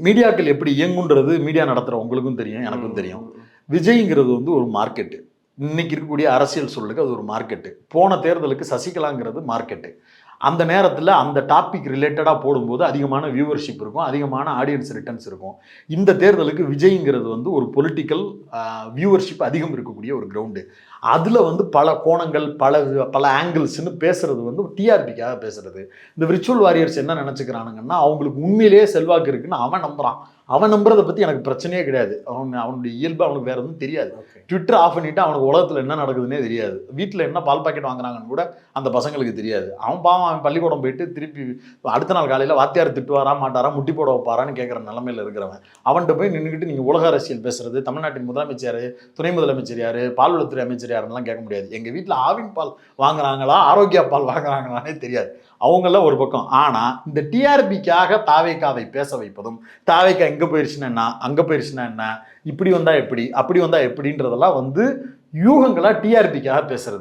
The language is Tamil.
மீடியாக்கள் எப்படி இயங்குன்றது மீடியா நடத்துகிற உங்களுக்கும் தெரியும், எனக்கும் தெரியும். விஜய்ங்கிறது வந்து ஒரு மார்க்கெட்டு. இன்னைக்கு இருக்கக்கூடிய அரசியல் சூழலுக்கு அது ஒரு மார்க்கெட்டு. போன தேர்தலுக்கு சசிகலாங்கிறது மார்க்கெட்டு. அந்த நேரத்தில் அந்த டாபிக் ரிலேட்டடாக போடும்போது அதிகமான வியூவர்ஷிப் இருக்கும், அதிகமான ஆடியன்ஸ் ரிட்டர்ன்ஸ் இருக்கும். இந்த தேர்தலுக்கு விஜய்ங்கிறது வந்து ஒரு பொலிட்டிக்கல் வியூவர்ஷிப் அதிகம் இருக்கக்கூடிய ஒரு கிரவுண்டு. அதில் வந்து பல கோணங்கள் பல ஆங்கிள்ஸ்ன்னு பேசுறது வந்து டிஆர்பிக்காக பேசுறது. இந்த விர்ச்சுவல் வாரியர்ஸ் என்ன நினச்சிக்கிறானுங்கன்னா, அவங்களுக்கு உண்மையிலேயே செல்வாக்கு இருக்குன்னு அவன் நம்புறான். அவன் நம்புறதை பற்றி எனக்கு பிரச்சனையே கிடையாது. அவனுடைய இயல்பு அவனுக்கு வேற எதுவும் தெரியாது. ட்விட்டர் ஆஃப் பண்ணிட்டு அவனுக்கு உலகத்தில் என்ன நடக்குதுன்னே தெரியாது. வீட்டில் என்ன பால் பாக்கெட் வாங்குறாங்கன்னு கூட அந்த பசங்களுக்கு தெரியாது. அவன் பாவம் அவன் பள்ளிக்கூடம் போயிட்டு திருப்பி அடுத்த நாள் காலையில் வாத்தியார் திட்டுவாரா மாட்டாரா, முட்டி போட வைப்பாரான்னு கேட்குற நிலமையில இருக்கிறவன் அவன்கிட்ட போய் நின்றுக்கிட்டு நீங்கள் உலக அரசியல் பேசுறது, தமிழ்நாட்டின் முதலமைச்சர், துணை முதலமைச்சர் யாரு, பால்வளத்துறை அமைச்சர் யாருன்னெலாம் கேட்க முடியாது. எங்கள் வீட்டில் ஆவின் பால் வாங்குறாங்களா, ஆரோக்கியா பால் வாங்குறாங்களானே தெரியாது. அவங்களாம் ஒரு பக்கம். ஆனால் இந்த டிஆர்பிக்காக தாவேக்காவை பேச வைப்பதும், தாவேக்கா எங்கே போயிடுச்சுன்னா என்ன, அங்கே போயிடுச்சுன்னா என்ன, இப்படி வந்தால் எப்படி, அப்படி வந்தால் எப்படின்றதெல்லாம் வந்து யூகங்களாக டிஆர்பிக்காக பேசுறது.